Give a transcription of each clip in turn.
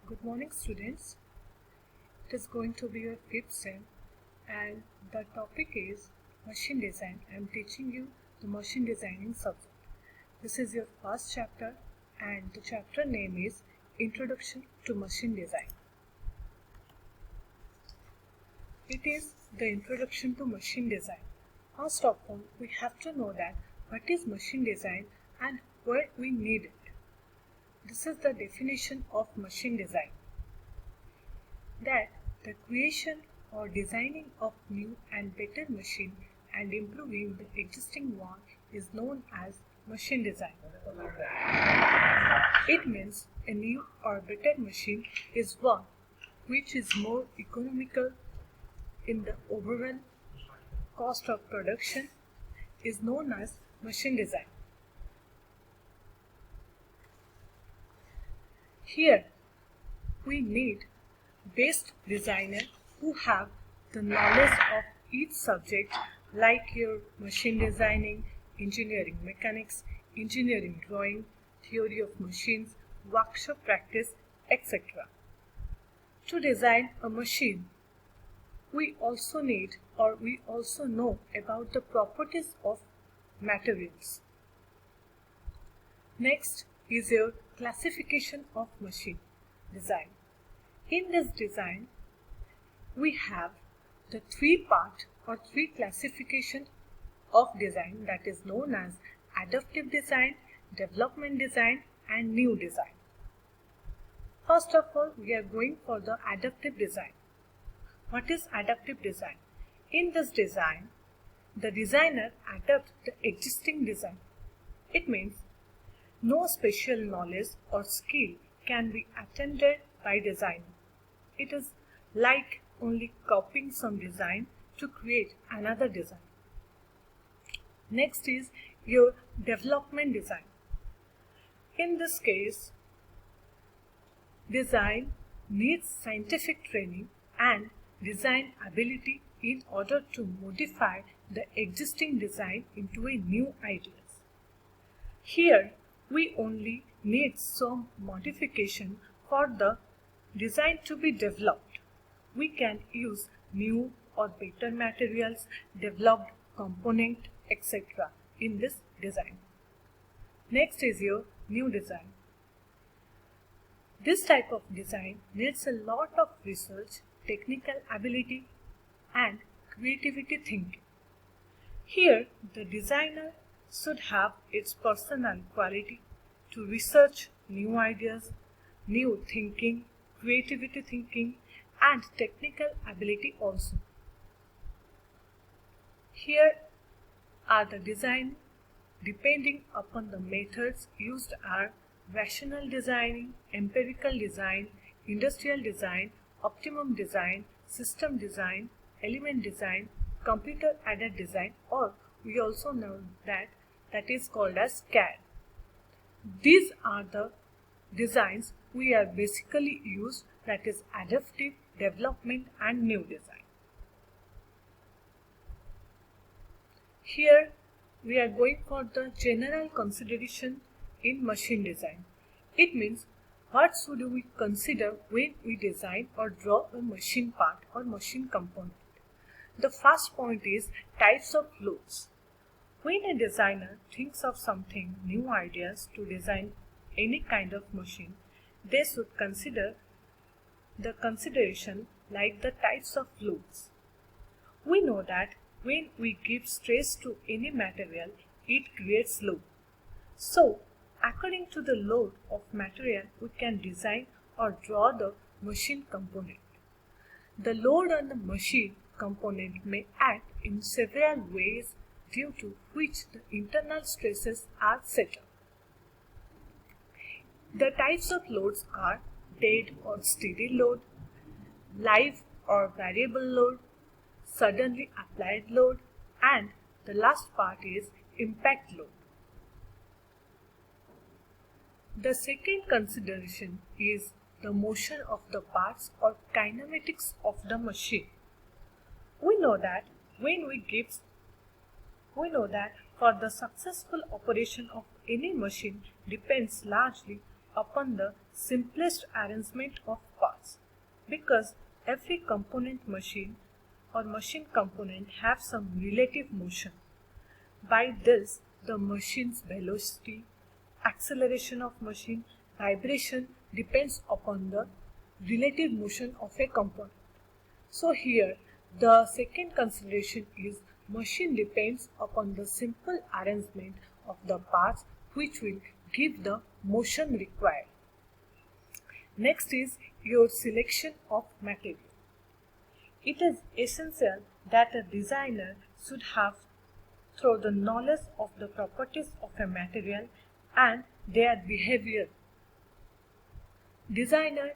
Good morning, students. It is going to be your fifth sem, and the topic is machine design. I am teaching you the machine designing subject. This is your first chapter, and the chapter name is Introduction to Machine Design. It is the introduction to machine design. First of all, we have to know that what is machine design and where we need it. This is the definition of machine design. That the creation or designing of new and better machine and improving the existing one is known as machine design. It means a new or better machine is one which is more economical in the overall cost of production is known as machine design. Here we need best designer who have the knowledge of each subject like your machine designing, engineering mechanics, engineering drawing, theory of machines, workshop practice, etc. To design a machine, we also know about the properties of materials. Next is your classification of machine design. In this design, we have the three-part or three classification of design that is known as adaptive design, development design, and new design. First of all, we are going for the adaptive design. What is adaptive design? In this design, the designer adapts the existing design. It means no special knowledge or skill can be attended by designer. It is like only copying some design to create another design. Next is your development design. In this case, design needs scientific training and design ability in order to modify the existing design into a new ideas. Here, we only need some modification for the design to be developed. We can use new or better materials, developed component, etc. in this design. Next is your new design. This type of design needs a lot of research, technical ability, and creativity thinking. Here, the designer should have its personal quality to research new ideas, new thinking, creativity thinking, and technical ability also. Here are the design depending upon the methods used are rational designing, empirical design, industrial design, optimum design, system design, element design, computer aided design, or we also know that is called as CAD. These are the designs we are basically used, that is adaptive, development, and new design. Here we are going for the general consideration in machine design. It means what should we consider when we design or draw a machine part or machine component. The first point is types of loads. When a designer thinks of something, new ideas to design any kind of machine, they should consider the consideration like the types of loads. We know that when we give stress to any material, it creates load. So, according to the load of material, we can design or draw the machine component. The load on the machine component may act in several ways due to which the internal stresses are set up. The types of loads are dead or steady load, live or variable load, suddenly applied load, and the last part is impact load. The second consideration is the motion of the parts or kinematics of the machine. We know that for the successful operation of any machine depends largely upon the simplest arrangement of parts, because every component machine or machine component have some relative motion. By this, the machine's velocity, acceleration of machine, vibration depends upon the relative motion of a component. So here, the second consideration is machine depends upon the simple arrangement of the parts which will give the motion required. Next is your selection of material. It is essential that a designer should have through the knowledge of the properties of a material and their behavior. Designers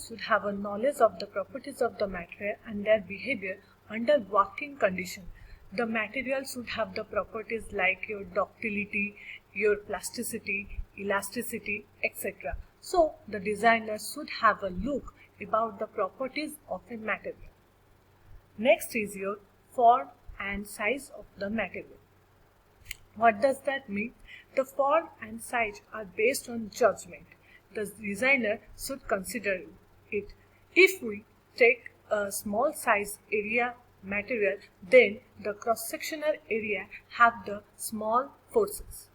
should have a knowledge of the properties of the material and their behavior under working conditions. The material should have the properties like your ductility, your plasticity, elasticity, etc. So, the designer should have a look about the properties of a material. Next is your form and size of the material. What does that mean? The form and size are based on judgment. The designer should consider it. If we take a small size area material, then the cross-sectional area have the small forces.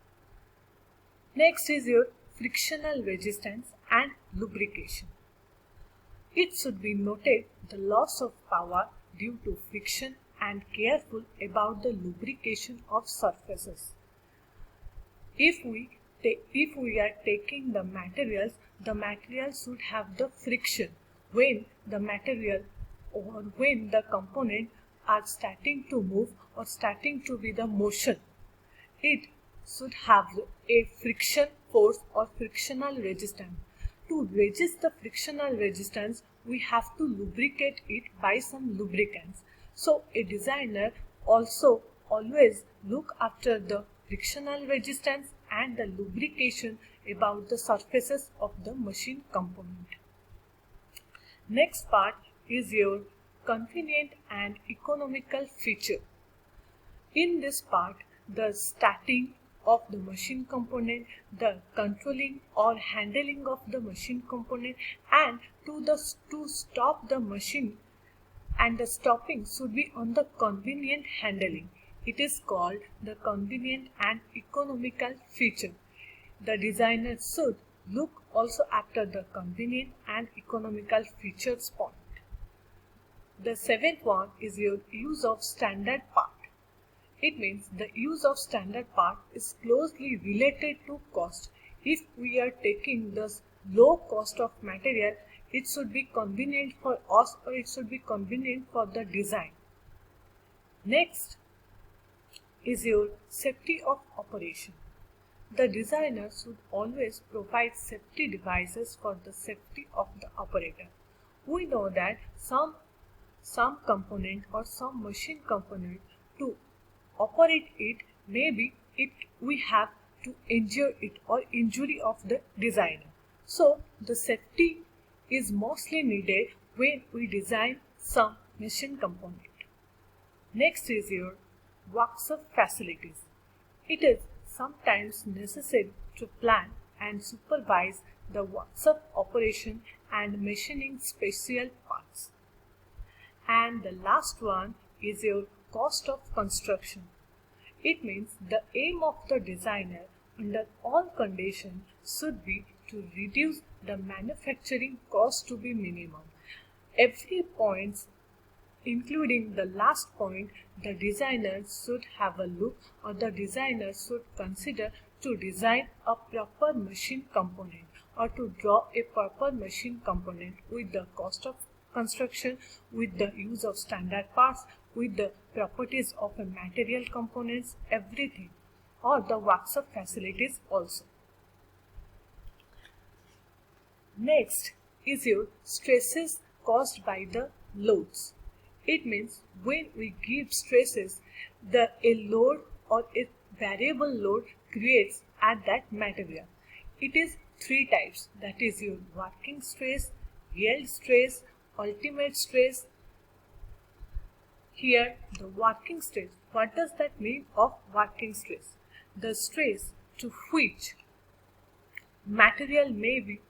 Next is your frictional resistance and lubrication. It should be noted the loss of power due to friction and careful about the lubrication of surfaces. If we are taking the materials should have the friction when the material or when the component are starting to move or starting to be the motion. It should have a friction force or frictional resistance. To resist the frictional resistance, we have to lubricate it by some lubricants. So a designer also always look after the frictional resistance and the lubrication about the surfaces of the machine component. Next part is your convenient and economical feature. In this part, the starting of the machine component, the controlling or handling of the machine component, and to stop the machine, and the stopping should be on the convenient handling. It is called the convenient and economical feature. The designer should look also after the convenient and economical features point. The seventh one is your use of standard part. It means the use of standard part is closely related to cost. If we are taking the low cost of material, it should be convenient for us or it should be convenient for the design. Next is your safety of operation. The designer should always provide safety devices for the safety of the operator. We know that some component or some machine component, to operate it, maybe we have to injure it or injury of the designer. So the safety is mostly needed when we design some machine component. Next is your workshop facilities. It is sometimes necessary to plan and supervise the workshop operation and machining special parts. And the last one is your cost of construction. It means the aim of the designer under all conditions should be to reduce the manufacturing cost to be minimum. Every point, including the last point, the designer should have a look or the designer should consider to design a proper machine component or to draw a proper machine component with the cost of construction, with the use of standard parts, with the properties of a material components, everything, or the workshop facilities also. Next is your stresses caused by the loads. It means when we give stresses, a load or a variable load creates at that material. It is three types, that is your working stress, yield stress, ultimate stress. Here the working stress. What does that mean of working stress? The stress to which material may be